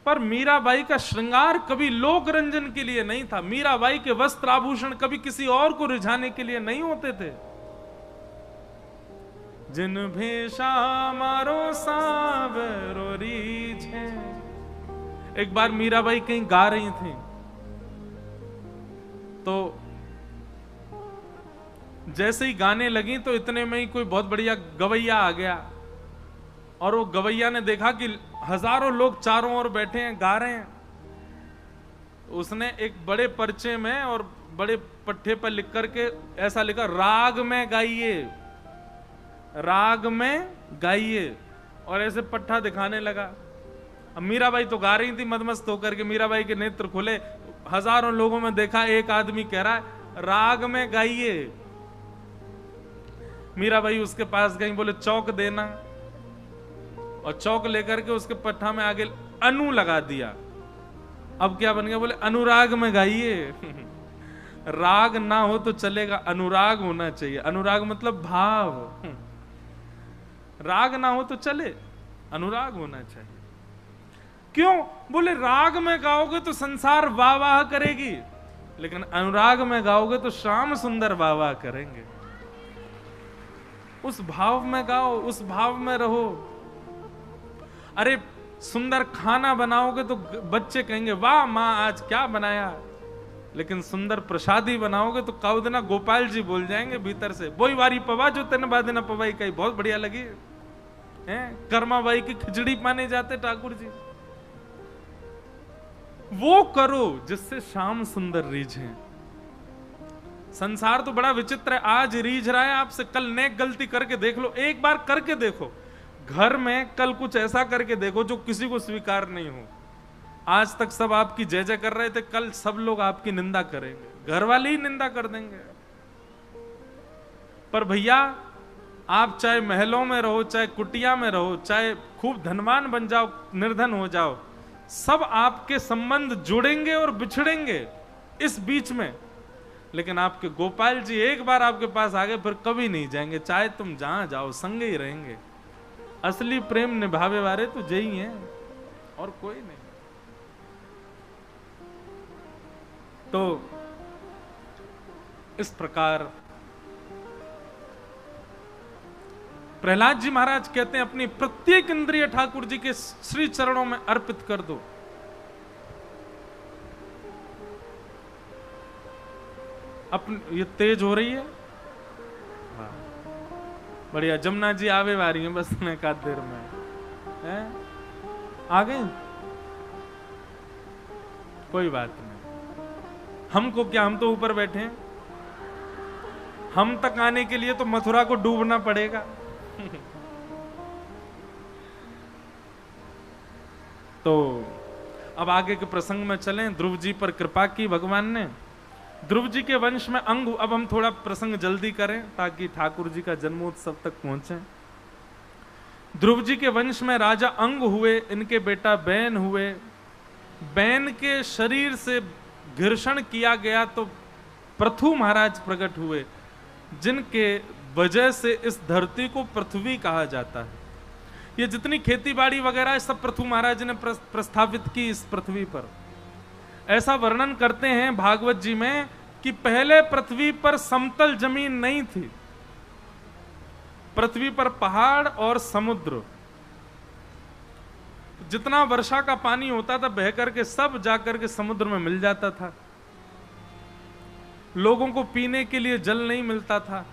पर मीराबाई का श्रृंगार कभी लोक रंजन के लिए नहीं था। मीराबाई के वस्त्र आभूषण कभी किसी और को रिझाने के लिए नहीं होते थे। जिन भेषा मारो सावरो रीझे। एक बार मीराबाई कहीं गा रही थी, तो जैसे ही गाने लगी तो इतने में ही कोई बहुत बढ़िया गवैया आ गया, और वो गवैया ने देखा कि हजारों लोग चारों ओर बैठे हैं, गा रहे हैं। उसने एक बड़े पर्चे में और बड़े पट्टे पर लिख करके ऐसा लिखा, राग में गाइए, राग में गाइए, और ऐसे पट्टा दिखाने लगा। अब मीराबाई तो गा रही थी मदमस्त होकर के, मीराबाई के नेत्र खुले, हजारों लोगों में देखा एक आदमी कह रहा है राग में गाइए। मीराबाई उसके पास गई, बोले चौक देना, और चौक लेकर के उसके पट्टा में आगे अनु लगा दिया। अब क्या बन गया, बोले अनुराग में गाइए। राग ना हो तो चलेगा, अनुराग होना चाहिए। अनुराग मतलब भाव। राग ना हो तो चले, अनुराग होना चाहिए। क्यों? बोले राग में गाओगे तो संसार वाह वाह करेगी, लेकिन अनुराग में गाओगे तो श्याम सुंदर वाह वाह करेंगे। उस भाव में गाओ, उस भाव में रहो। अरे सुंदर खाना बनाओगे तो बच्चे कहेंगे वाह माँ आज क्या बनाया, लेकिन सुंदर प्रसादी बनाओगे तो काउदना गोपाल जी बोल जाएंगे भीतर से, बोई वारी पवा जो तेने बादेना पवाई कही बहुत बढ़िया लगी है। कर्माबाई की खिचड़ी पाने जाते ठाकुर जी। वो करो जिससे श्याम सुंदर रीझे। संसार तो बड़ा विचित्र है, आज रीझ रहा है आपसे, कल नेक गलती करके देख लो, एक बार करके देखो। घर में कल कुछ ऐसा करके देखो जो किसी को स्वीकार नहीं हो। आज तक सब आपकी जय जय कर रहे थे, कल सब लोग आपकी निंदा करेंगे, घर वाले ही निंदा कर देंगे। पर भैया आप चाहे महलों में रहो, चाहे कुटिया में रहो, चाहे खूब धनवान बन जाओ, निर्धन हो जाओ, सब आपके संबंध जुड़ेंगे और बिछड़ेंगे इस बीच में। लेकिन आपके गोपाल जी एक बार आपके पास आ गए फिर कभी नहीं जाएंगे, चाहे तुम जहां जाओ संगे ही रहेंगे। असली प्रेम निभावे वाले तो यही हैं और कोई नहीं। तो इस प्रकार प्रहलाद जी महाराज कहते हैं अपनी प्रत्येक इंद्रिय ठाकुर जी के श्री चरणों में अर्पित कर दो। ये तेज हो रही है, हाँ बढ़िया। जमुना जी आवे वारी है बस ने का देर में है? आ गए, कोई बात नहीं। हमको क्या, हम तो ऊपर बैठे हैं, हम तक आने के लिए तो मथुरा को डूबना पड़ेगा। तो अब आगे के प्रसंग में चलें। ध्रुव जी पर कृपा की भगवान ने। ध्रुव जी के वंश में अंग, अब हम थोड़ा प्रसंग जल्दी करें ताकि ठाकुर जी का जन्मोत्सव तक पहुंचे। ध्रुव जी के वंश में राजा अंग हुए, इनके बेटा बैन हुए। बैन के शरीर से घर्षण किया गया तो पृथु महाराज प्रकट हुए, जिनके वजह से इस धरती को पृथ्वी कहा जाता है। ये जितनी खेती बाड़ी वगैरह सब पृथु महाराज ने प्रस्थापित की इस पृथ्वी पर। ऐसा वर्णन करते हैं भागवत जी में कि पहले पृथ्वी पर समतल जमीन नहीं थी, पृथ्वी पर पहाड़ और समुद्र। जितना वर्षा का पानी होता था बह करके सब जाकर के समुद्र में मिल जाता था। लोगों को पीने के लिए जल नहीं मिलता था,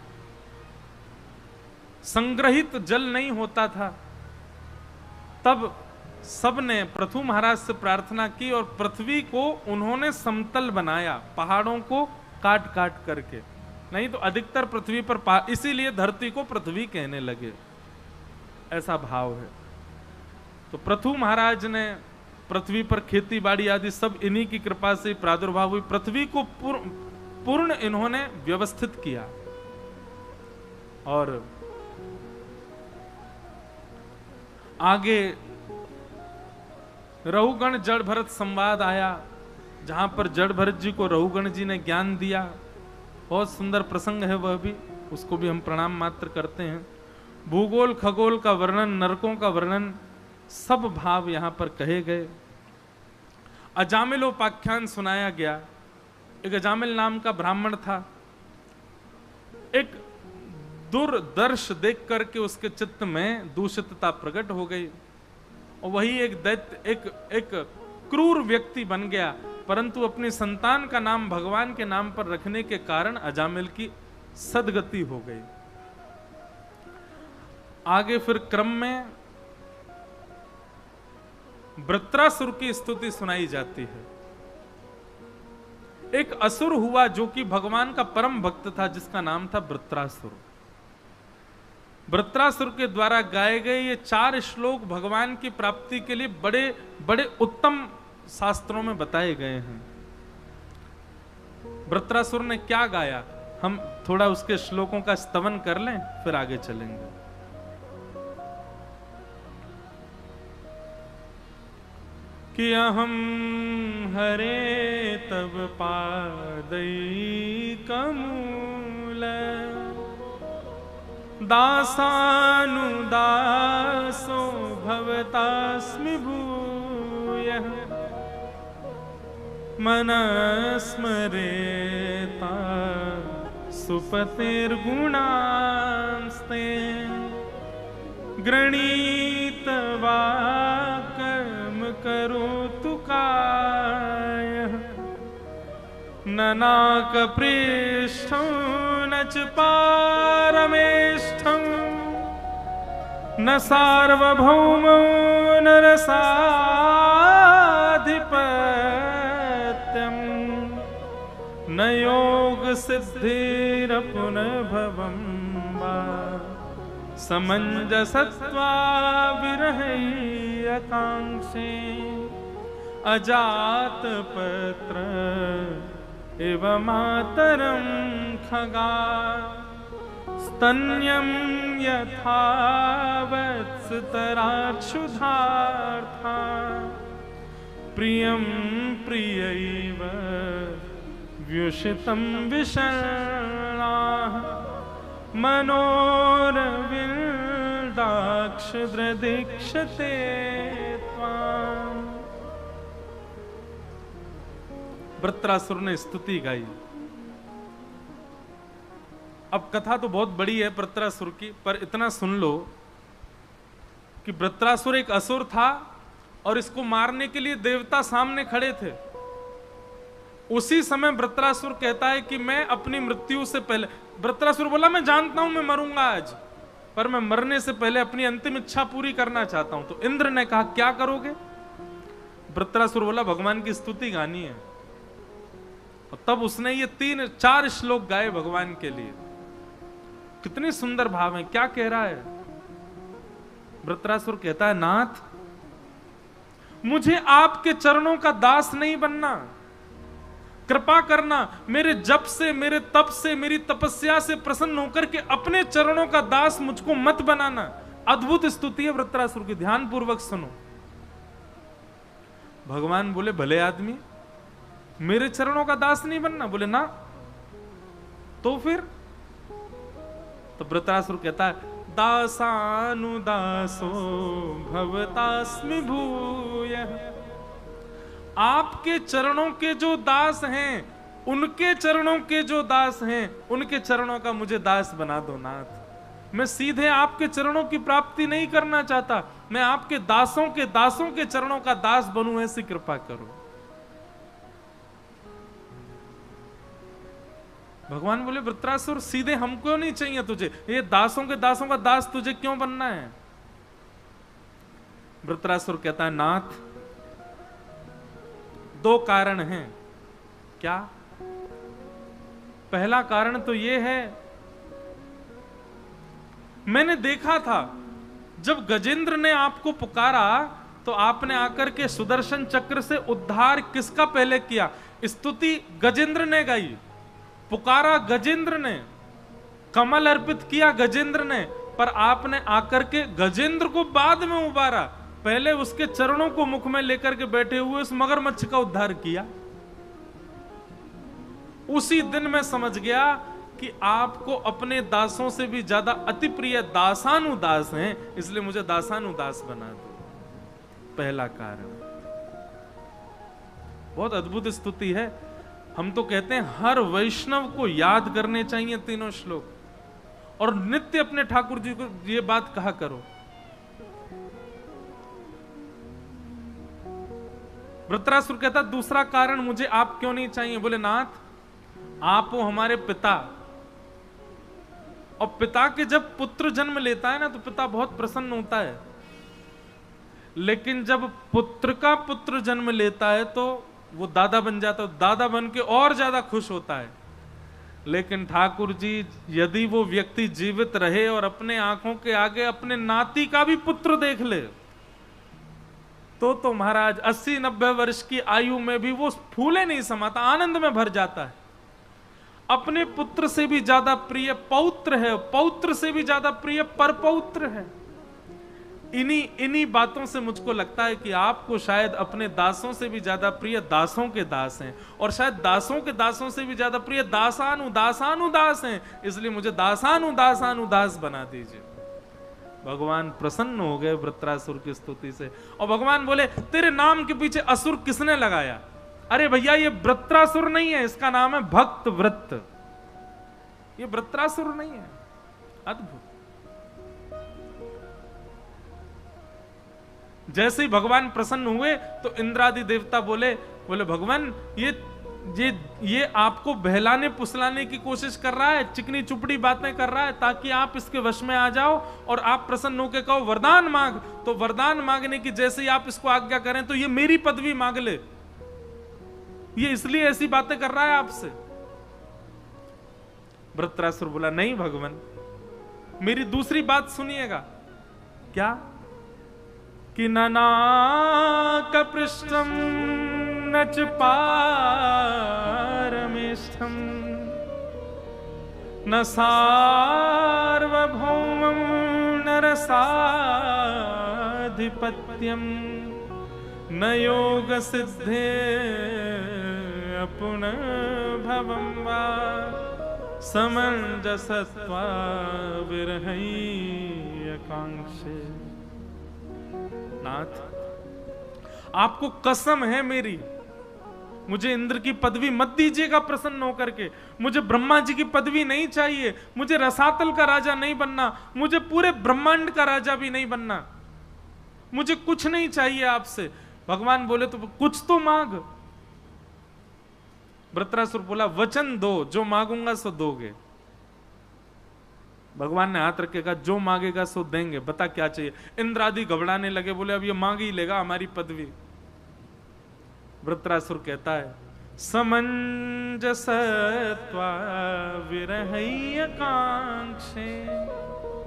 संग्रहित जल नहीं होता था। तब सबने पृथु महाराज से प्रार्थना की और पृथ्वी को उन्होंने समतल बनाया, पहाड़ों को काट काट करके। नहीं तो अधिकतर पृथ्वी पर इसीलिए धरती को पृथ्वी कहने लगे, ऐसा भाव है। तो पृथु महाराज ने पृथ्वी पर खेती बाड़ी आदि सब इन्हीं की कृपा से प्रादुर्भाव हुई। पृथ्वी को पूर्ण इन्होंने व्यवस्थित किया। और आगे रहुगण जड़ भरत संवाद आया, जहां पर जड़ भरत जी को रहुगण जी ने ज्ञान दिया। बहुत सुंदर प्रसंग है वह भी, उसको भी हम प्रणाम मात्र करते हैं। भूगोल खगोल का वर्णन, नरकों का वर्णन, सब भाव यहां पर कहे गए। अजामिलोपाख्यान सुनाया गया। एक अजामिल नाम का ब्राह्मण था। एक दुर्दर्श देख करके उसके चित्त में दूषितता प्रकट हो गई और वही एक दैत्य, एक क्रूर व्यक्ति बन गया। परंतु अपनी संतान का नाम भगवान के नाम पर रखने के कारण अजामिल की सदगति हो गई। आगे फिर क्रम में वृत्रासुर की स्तुति सुनाई जाती है। एक असुर हुआ जो कि भगवान का परम भक्त था, जिसका नाम था वृत्रासुर। वृत्रासुर के द्वारा गाए गए ये 4 श्लोक भगवान की प्राप्ति के लिए बड़े बड़े उत्तम शास्त्रों में बताए गए हैं। वृत्रासुर ने क्या गाया, हम थोड़ा उसके श्लोकों का स्तवन कर लें, फिर आगे चलेंगे। कि अहम हरे तब पादई कमूल दासानुदासो भवतास्मि भूयः मनस्मरेता सुपतिर्गुणांस्ते गृणीतवा कर्म करोतु कायः न नाकपृष्ठं न च पारमेष्ठं न सार्वभौमो न रसाधिपत्यं न योगसिद्धिरपुनर्भवं वा समंजसत्वा विरहैकांक्षे अजात पत्र इव मातरं खगा स्तन्यं यथा वत्सतराक्षुधार्था प्रियं प्रियैव व्युषितं विषण्णाः मनोरविन्दाक्षद्रदीक्षते त्वाम्। वृत्रासुर ने स्तुति गाई। अब कथा तो बहुत बड़ी है वृत्रासुर की, पर इतना सुन लो कि वृत्रासुर एक असुर था और इसको मारने के लिए देवता सामने खड़े थे। उसी समय वृत्रासुर कहता है कि मैं अपनी मृत्यु से पहले, वृत्रासुर बोला मैं जानता हूं मैं मरूंगा आज, पर मैं मरने से पहले अपनी अंतिम इच्छा पूरी करना चाहता हूं। तो इंद्र ने कहा क्या करोगे? वृत्रासुर बोला भगवान की स्तुति गानी है। और तब उसने ये 3-4 श्लोक गाए भगवान के लिए। कितने सुंदर भाव है। क्या कह रहा है वृत्रासुर? कहता है नाथ, मुझे आपके चरणों का दास नहीं बनना, कृपा करना, मेरे जप से, मेरे तप से, मेरी तपस्या से प्रसन्न होकर के अपने चरणों का दास मुझको मत बनाना। अद्भुत स्तुति है वृत्रासुर की, ध्यान पूर्वक सुनो। भगवान बोले भले आदमी, मेरे चरणों का दास नहीं बनना? बोले ना। तो फिर? तो वृत्रासुर कहता है दासानुदासो भवतास्मि भूयः। आपके चरणों के जो दास हैं, उनके चरणों के जो दास हैं, उनके चरणों का मुझे दास बना दो नाथ। मैं सीधे आपके चरणों की प्राप्ति नहीं करना चाहता, मैं आपके दासों के चरणों का दास बनूं, ऐसी कृपा करो। भगवान बोले वृत्रासुर सीधे हमको नहीं चाहिए तुझे, ये दासों के का दास तुझे क्यों बनना है? वृत्रासुर कहता है नाथ, 2 कारण हैं। क्या? पहला कारण तो यह है, मैंने देखा था जब गजेंद्र ने आपको पुकारा तो आपने आकर के सुदर्शन चक्र से उद्धार किसका पहले किया? स्तुति गजेंद्र ने गाई, पुकारा गजेंद्र ने, कमल अर्पित किया गजेंद्र ने, पर आपने आकर के गजेंद्र को बाद में उबारा, पहले उसके चरणों को मुख में लेकर के बैठे हुए उस मगरमच्छ का उद्धार किया। उसी दिन मैं समझ गया कि आपको अपने दासों से भी ज्यादा अति प्रिय दासानुदास हैं, इसलिए मुझे दासानुदास बना दो। पहला कारण। बहुत अद्भुत स्तुति है। हम तो कहते हैं हर वैष्णव को याद करने चाहिए तीनों श्लोक, और नित्य अपने ठाकुर जी को ये बात कहा करो। वृत्रासुर कहता दूसरा कारण मुझे आप क्यों नहीं चाहिए? बोले नाथ आप हो हमारे पिता, और पिता के जब पुत्र जन्म लेता है ना तो पिता बहुत प्रसन्न होता है, लेकिन जब पुत्र का पुत्र जन्म लेता है तो वो दादा बन जाता है, दादा बन के और ज्यादा खुश होता है। लेकिन ठाकुर जी यदि वो व्यक्ति जीवित रहे और अपने आंखों के आगे अपने नाती का भी पुत्र देख ले तो महाराज 80-90 वर्ष की आयु में भी वो फूले नहीं समाता, आनंद में भर जाता है। अपने पुत्र से भी ज्यादा प्रिय पौत्र है, पौत्र से भी ज्यादा प्रिय परपौत्र है। इन्हीं बातों से मुझको लगता है कि आपको शायद अपने दासों से भी ज्यादा प्रिय दासों के दास हैं, और शायद दासों के दासों से भी ज्यादा प्रिय दासानुदास हैं, इसलिए मुझे दासानुदास बना दीजिए। भगवान प्रसन्न हो गए वृत्रासुर की स्तुति से, और भगवान बोले तेरे नाम के पीछे असुर किसने लगाया? अरे भैया ये वृत्रासुर नहीं है, इसका नाम है भक्त वृत्त, ये वृत्रासुर नहीं है। अद्भुत। जैसे ही भगवान प्रसन्न हुए तो इंद्रादि देवता बोले भगवान ये आपको बहलाने फुसलाने की कोशिश कर रहा है, चिकनी चुपड़ी बातें कर रहा है ताकि आप इसके वश में आ जाओ और आप प्रसन्न होकर कहो वरदान मांग। तो वरदान मांगने की जैसे ही आप इसको आज्ञा करें तो ये मेरी पदवी मांग ले, ये इसलिए ऐसी बातें कर रहा है आपसे। वृत्रासुर बोला नहीं भगवान, मेरी दूसरी बात सुनिएगा। क्या? कि ननाकपृष्ठं न च पारमेष्ठं न सार्वभौमं नरसाधिपत्यं न योगसिद्धे अपुनर्भवं वा समञ्जसत्वा विरहैकांक्षे। नाथ आपको कसम है मेरी, मुझे इंद्र की पदवी मत दीजिएगा प्रसन्न होकर के, मुझे ब्रह्मा जी की पदवी नहीं चाहिए, मुझे रसातल का राजा नहीं बनना, मुझे पूरे ब्रह्मांड का राजा भी नहीं बनना, मुझे कुछ नहीं चाहिए आपसे। भगवान बोले तो कुछ तो मांग। वृत्रासुर बोला वचन दो, जो मांगूंगा सो दोगे। भगवान ने हाथ रख के कहा जो मांगेगा सो देंगे, बता क्या चाहिए। इंद्र आदि घबराने लगे, बोले अब ये मांग ही लेगा हमारी पदवी। वृत्रासुर कहता है समंजसत्वा विरहैकांक्षे।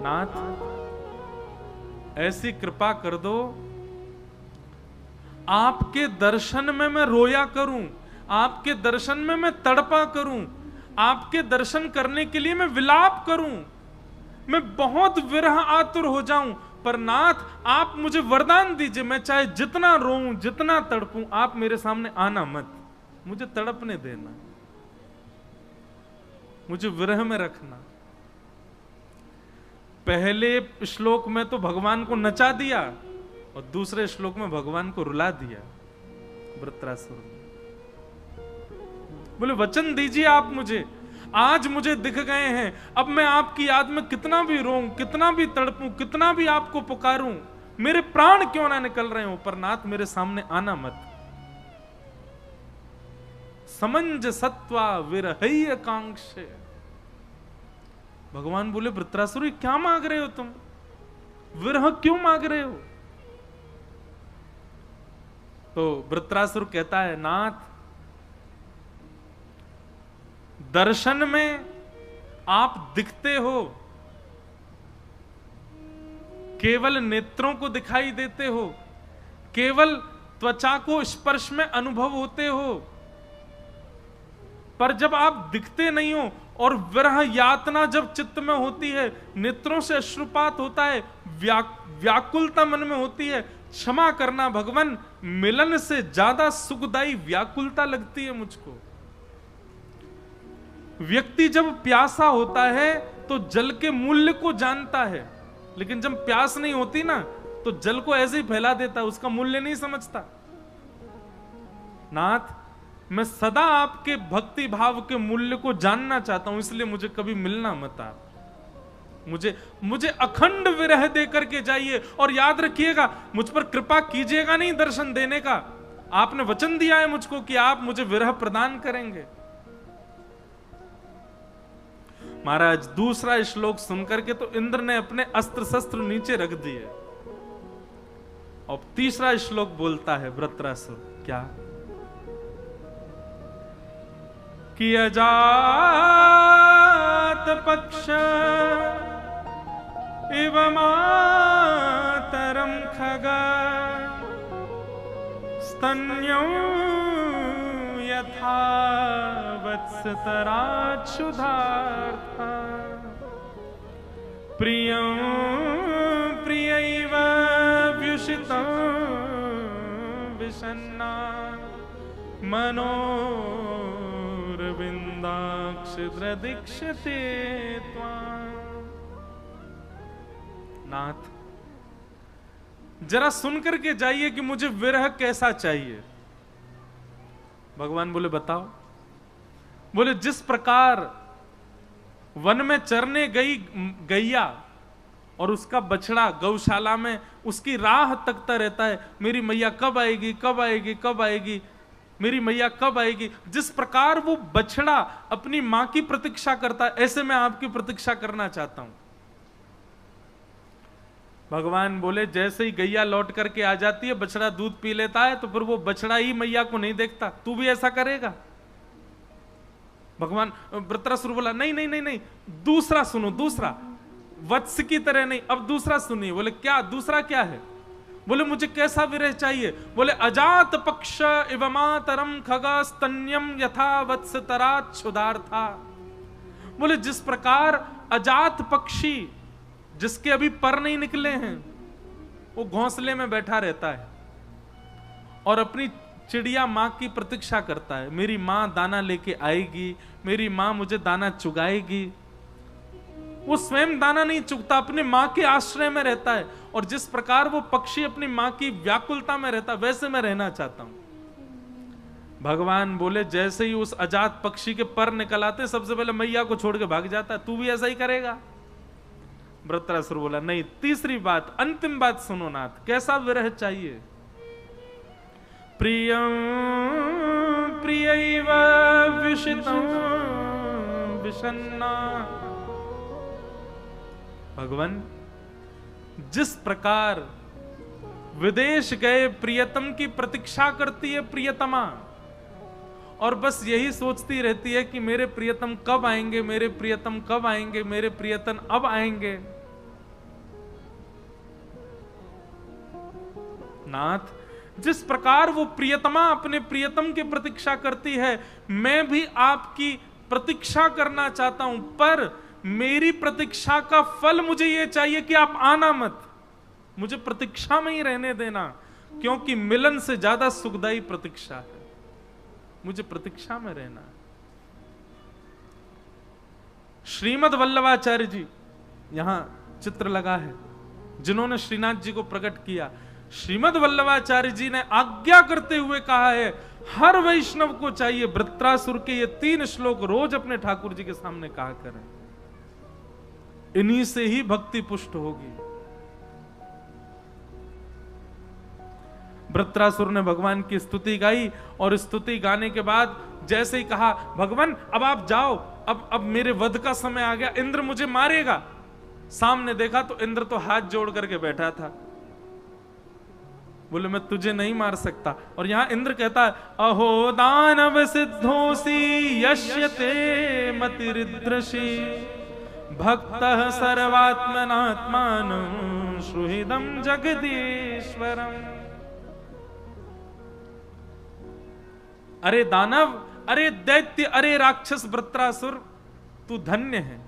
नाथ ऐसी कृपा कर दो आपके दर्शन में मैं रोया करूं, आपके दर्शन में मैं तड़पा करूं, आपके दर्शन करने के लिए मैं विलाप करूं, मैं बहुत विरह आतुर हो जाऊं। पर नाथ आप मुझे वरदान दीजिए, मैं चाहे जितना रोऊं जितना तड़पूं, आप मेरे सामने आना मत, मुझे तड़पने देना, मुझे विरह में रखना। पहले श्लोक में तो भगवान को नचा दिया और दूसरे श्लोक में भगवान को रुला दिया वृत्रासुर ने। बोले वचन दीजिए आप मुझे, आज मुझे दिख गए हैं, अब मैं आपकी याद में कितना भी रोऊं, कितना भी तड़पूं, कितना भी आपको पुकारूं, मेरे प्राण क्यों ना निकल रहे हो, पर नाथ मेरे सामने आना मत। समंजसत्वा विरहैकांक्षे। भगवान बोले वृत्रासुर क्या मांग रहे हो तुम, विरह क्यों मांग रहे हो? तो वृत्रासुर कहता है नाथ दर्शन में आप दिखते हो, केवल नेत्रों को दिखाई देते हो, केवल त्वचा को स्पर्श में अनुभव होते हो, पर जब आप दिखते नहीं हो और विरह यातना जब चित्त में होती है, नेत्रों से अश्रुपात होता है, व्याकुलता मन में होती है, क्षमा करना भगवान, मिलन से ज्यादा सुखदायी व्याकुलता लगती है मुझको। व्यक्ति जब प्यासा होता है तो जल के मूल्य को जानता है, लेकिन जब प्यास नहीं होती ना तो जल को ऐसे ही फैला देता है, उसका मूल्य नहीं समझता। नाथ, मैं सदा आपके भक्ति भाव के मूल्य को जानना चाहता हूं, इसलिए मुझे कभी मिलना मत आप। मुझे अखंड विरह दे करके जाइए, और याद रखिएगा मुझ पर कृपा कीजिएगा नहीं दर्शन देने का। आपने वचन दिया है मुझको कि आप मुझे विरह प्रदान करेंगे। महाराज दूसरा श्लोक सुनकर के तो इंद्र ने अपने अस्त्र शस्त्र नीचे रख दिए, और तीसरा श्लोक बोलता है वृत्रासुर, क्या कि अजात पक्ष इव मातरम खगा स्तन्यो यथा वत्सतराच्छुधार्था प्रियं प्रियैव व्युषितं विषन्ना मनोरविन्दाक्षिद्रदीक्षते त्वां। नाथ, जरा सुन करके जाइए कि मुझे विरह कैसा चाहिए। भगवान बोले बताओ। बोले जिस प्रकार वन में चरने गई गैया और उसका बछड़ा गौशाला में उसकी राह तकता रहता है, मेरी मैया कब आएगी, कब आएगी, कब आएगी, मेरी मैया कब आएगी। जिस प्रकार वो बछड़ा अपनी मां की प्रतीक्षा करता है, ऐसे मैं आपकी प्रतीक्षा करना चाहता हूं। भगवान बोले जैसे ही गैया लौट करके आ जाती है, बछड़ा दूध पी लेता है, तो फिर वो बछड़ा ही मैया को नहीं देखता। तू भी ऐसा करेगा? भगवान वृत्रासुर बोला नहीं नहीं नहीं नहीं, दूसरा सुनो, दूसरा वत्स की तरह नहीं, अब दूसरा सुनिए। बोले क्या दूसरा क्या है? बोले मुझे कैसा विरह चाहिए? बोले अजात पक्ष इव मातरम खगा स्तन्यम यथा वत्स तराच्छुधार्था। बोले जिस प्रकार अजात पक्षी जिसके अभी पर नहीं निकले हैं, वो घोंसले में बैठा रहता है और अपनी चिड़िया मां की प्रतीक्षा करता है, मेरी मां दाना लेके आएगी, मेरी मां मुझे दाना चुगाएगी। वो स्वयं दाना नहीं चुगता, अपने मां के आश्रय में रहता है। और जिस प्रकार वो पक्षी अपनी मां की व्याकुलता में रहता है, वैसे मैं रहना चाहता हूं। भगवान बोले जैसे ही उस अजात पक्षी के पर निकल आते, सबसे पहले मैया को छोड़ के भाग जाता है। तू भी ऐसा ही करेगा? वृत्रासुर बोला नहीं, तीसरी बात, अंतिम बात सुनो नाथ, कैसा विरह चाहिए? प्रियं प्रियैव विषितं विषन्ना। भगवान जिस प्रकार विदेश गए प्रियतम की प्रतीक्षा करती है प्रियतमा, और बस यही सोचती रहती है कि मेरे प्रियतम कब आएंगे, मेरे प्रियतम कब आएंगे, मेरे प्रियतम अब आएंगे। नाथ जिस प्रकार वो प्रियतमा अपने प्रियतम की प्रतीक्षा करती है, मैं भी आपकी प्रतीक्षा करना चाहता हूं, पर मेरी प्रतीक्षा का फल मुझे ये चाहिए कि आप आना मत, मुझे प्रतीक्षा में ही रहने देना, क्योंकि मिलन से ज्यादा सुखदायी प्रतीक्षा है। मुझे प्रतीक्षा में रहना है। श्रीमद वल्लभाचार्य जी, यहां चित्र लगा है, जिन्होंने श्रीनाथ जी को प्रकट किया। श्रीमद वल्लभाचार्य जी ने आज्ञा करते हुए कहा है, हर वैष्णव को चाहिए वृत्रासुर के ये 3 श्लोक रोज अपने ठाकुर जी के सामने कहा करें, इन्हीं से ही भक्ति पुष्ट होगी। वृत्रासुर ने भगवान की स्तुति गाई, और स्तुति गाने के बाद जैसे ही कहा भगवान अब आप जाओ, अब मेरे वध का समय आ गया, इंद्र मुझे मारेगा। सामने देखा तो इंद्र तो हाथ जोड़ करके बैठा था। बोले मैं तुझे नहीं मार सकता। और यहां इंद्र कहता है अहो दानव सिद्धोसी यश्यते मतिरिद्रशी भक्तः सर्वात्मनात्मानं सुहृदं जगदीश्वरम्। अरे दानव, अरे दैत्य, अरे राक्षस वृत्रासुर, तू धन्य है।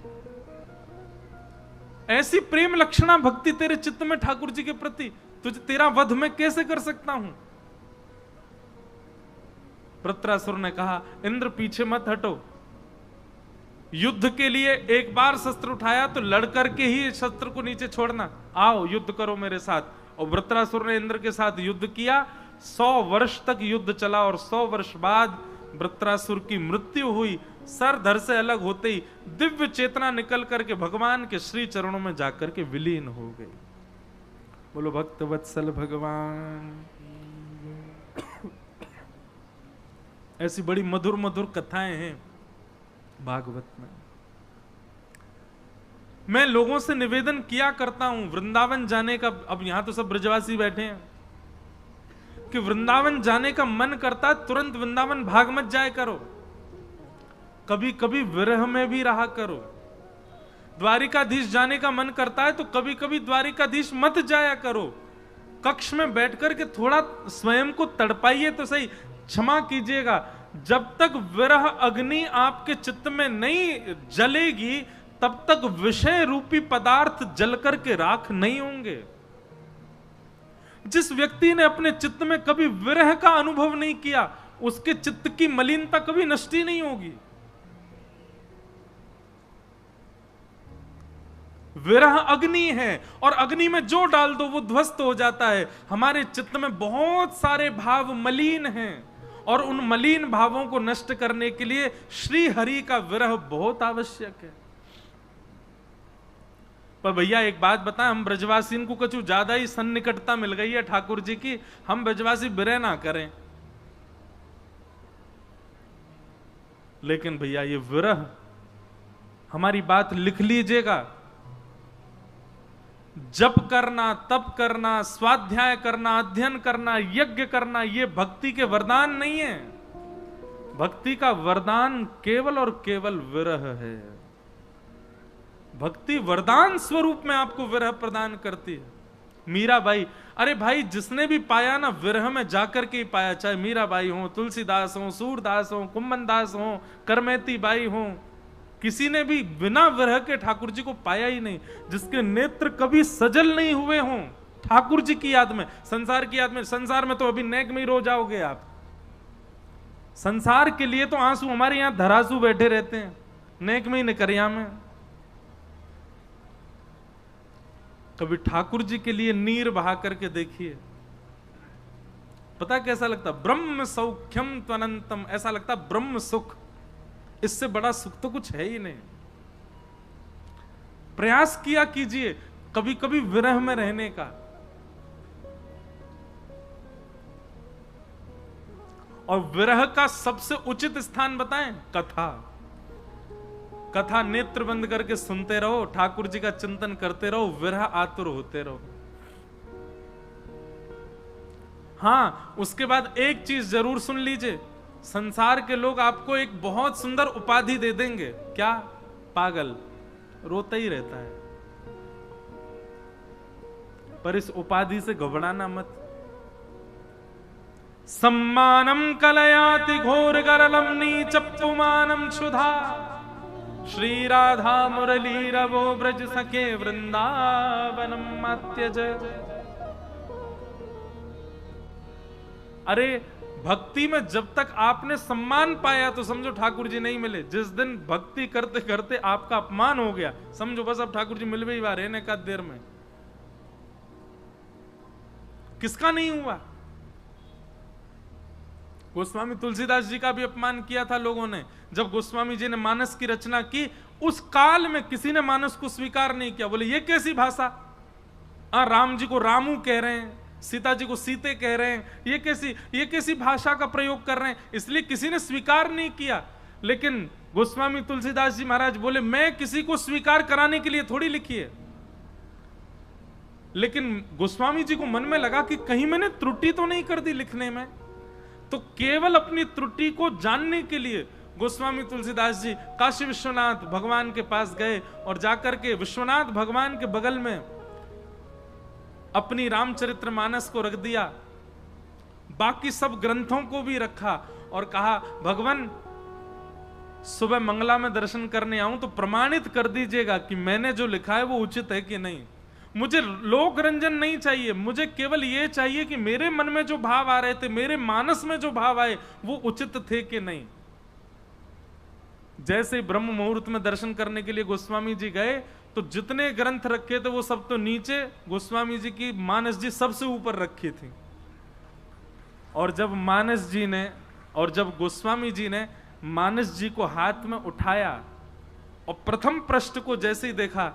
ऐसी प्रेम लक्षणा भक्ति तेरे चित्त में ठाकुर जी के प्रति, तुझे तेरा वध मैं कैसे कर सकता हूं? वृत्रासुर ने कहा इंद्र पीछे मत हटो, युद्ध के लिए एक बार शस्त्र उठाया तो लड़कर के ही शस्त्र को नीचे छोड़ना, आओ युद्ध करो मेरे साथ। और वृत्रासुर ने इंद्र के साथ युद्ध किया। 100 वर्ष तक युद्ध चला और 100 वर्ष बाद वृत्रासुर की मृत्यु हुई। सर धड़ से अलग होते ही दिव्य चेतना निकल करके भगवान के श्री चरणों में जाकर के विलीन हो गई। बोलो भक्त वत्सल भगवान। ऐसी बड़ी मधुर मधुर कथाएं हैं भागवत में। मैं लोगों से निवेदन किया करता हूं वृंदावन जाने का, अब यहां तो सब ब्रजवासी बैठे हैं, कि वृंदावन जाने का मन करता है तुरंत वृंदावन भाग मत जाए करो, कभी कभी विरह में भी रहा करो। द्वारिकाधीश जाने का मन करता है तो कभी कभी द्वारिकाधीश मत जाया करो। कक्ष में बैठकर के थोड़ा स्वयं को तड़पाइए तो सही। क्षमा कीजिएगा, जब तक विरह अग्नि आपके चित्त में नहीं जलेगी तब तक विषय रूपी पदार्थ जलकर के राख नहीं होंगे। जिस व्यक्ति ने अपने चित्त में कभी विरह का अनुभव नहीं किया उसके चित्त की मलिनता कभी नष्ट ही नहीं होगी। विरह अग्नि है और अग्नि में जो डाल दो वो ध्वस्त हो जाता है। हमारे चित्त में बहुत सारे भाव मलिन हैं और उन मलिन भावों को नष्ट करने के लिए श्री हरि का विरह बहुत आवश्यक है। पर भैया एक बात बताएं, हम ब्रजवासी को कुछ ज्यादा ही सन्निकटता मिल गई है ठाकुर जी की, हम ब्रजवासी विरह ना करें। लेकिन भैया ये विरह, हमारी बात लिख लीजिएगा, जप करना, तप करना, स्वाध्याय करना, अध्ययन करना, यज्ञ करना, ये भक्ति के वरदान नहीं है। भक्ति का वरदान केवल और केवल विरह है। भक्ति वरदान स्वरूप में आपको विरह प्रदान करती है। मीराबाई, अरे भाई जिसने भी पाया ना विरह में जाकर के ही पाया, चाहे मीराबाई हो, तुलसीदास हो, सूरदास हो, कुंभनदास हो, करमेती बाई हो, किसी ने भी बिना विरह के ठाकुर जी को पाया ही नहीं। जिसके नेत्र कभी सजल नहीं हुए हों ठाकुर जी की याद में, संसार की याद में, संसार में तो अभी नेक में ही रो जाओगे आप। संसार के लिए तो आंसू हमारे यहां धरासू बैठे रहते हैं, नेक में ही निकरिया में। कभी ठाकुर जी के लिए नीर बहा करके देखिए, पता कैसा लगता? ब्रह्म सौख्यम त्वनंतम, ऐसा लगता ब्रह्म सुख, इससे बड़ा सुख तो कुछ है ही नहीं। प्रयास किया कीजिए कभी कभी विरह में रहने का। और विरह का सबसे उचित स्थान बताएं, कथा। कथा नेत्र बंद करके सुनते रहो, ठाकुर जी का चिंतन करते रहो, विरह आतुर होते रहो। हां, उसके बाद एक चीज जरूर सुन लीजिए, संसार के लोग आपको एक बहुत सुंदर उपाधि दे देंगे, क्या? पागल, रोता ही रहता है। पर इस उपाधि से घबराना मत। सम्मानम कलयाति घोर गरलम नीचपुमानम क्षुधा, श्री राधा मुरली रवो ब्रज सके वृंदावनम मत्यज। अरे भक्ति में जब तक आपने सम्मान पाया तो समझो ठाकुर जी नहीं मिले। जिस दिन भक्ति करते करते आपका अपमान हो गया, समझो बस अब ठाकुर जी मिल भी रहे रहने का देर में। किसका नहीं हुआ? गोस्वामी तुलसीदास जी का भी अपमान किया था लोगों ने। जब गोस्वामी जी ने मानस की रचना की, उस काल में किसी ने मानस को स्वीकार नहीं किया। बोले ये कैसी भाषा, राम जी को रामू कह रहे हैं, सीता जी को सीते कह रहे हैं, ये कैसी भाषा का प्रयोग कर रहे हैं। इसलिए किसी ने स्वीकार नहीं किया। लेकिन गोस्वामी तुलसीदास जी महाराज बोले मैं किसी को स्वीकार कराने के लिए थोड़ी लिखी है। लेकिन गोस्वामी जी को मन में लगा कि कहीं मैंने त्रुटि तो नहीं कर दी लिखने में। तो केवल अपनी त्रुटि को जानने के लिए गोस्वामी तुलसीदास जी काशी विश्वनाथ भगवान के पास गए और जाकर के विश्वनाथ भगवान के बगल में अपनी रामचरितमानस को रख दिया, बाकी सब ग्रंथों को भी रखा और कहा भगवान सुबह मंगला में दर्शन करने आऊं तो प्रमाणित कर दीजिएगा कि मैंने जो लिखा है वो उचित है कि नहीं। मुझे लोक रंजन नहीं चाहिए, मुझे केवल ये चाहिए कि मेरे मन में जो भाव आ रहे थे, मेरे मानस में जो भाव आए वो उचित थे कि नहीं। जैसे ब्रह्म मुहूर्त में दर्शन करने के लिए गोस्वामी जी गए तो जितने ग्रंथ रखे थे वो सब तो नीचे, गोस्वामी जी की मानस जी सबसे ऊपर रखी थी। और जब मानस जी ने और जब गोस्वामी जी ने मानस जी को हाथ में उठाया और प्रथम पृष्ठ को जैसे ही देखा,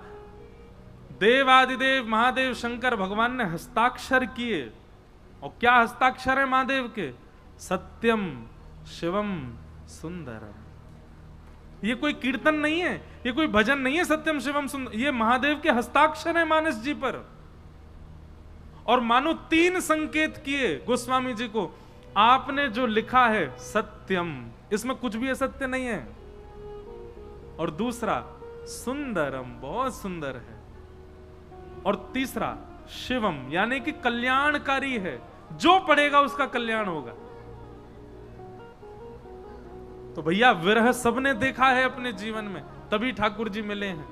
देवादिदेव महादेव शंकर भगवान ने हस्ताक्षर किए। और क्या हस्ताक्षर है महादेव के? सत्यम शिवम सुंदरम। ये कोई कीर्तन नहीं है, ये कोई भजन नहीं है, सत्यम शिवम सुंदर, ये महादेव के हस्ताक्षर है मानस जी पर। और मानो 3 संकेत किए गोस्वामी जी को, आपने जो लिखा है सत्यम, इसमें कुछ भी असत्य नहीं है, और दूसरा सुंदरम, बहुत सुंदर है, और तीसरा शिवम यानी कि कल्याणकारी है, जो पढ़ेगा उसका कल्याण होगा। तो भैया विरह सबने देखा है अपने जीवन में, तभी ठाकुर जी मिले हैं।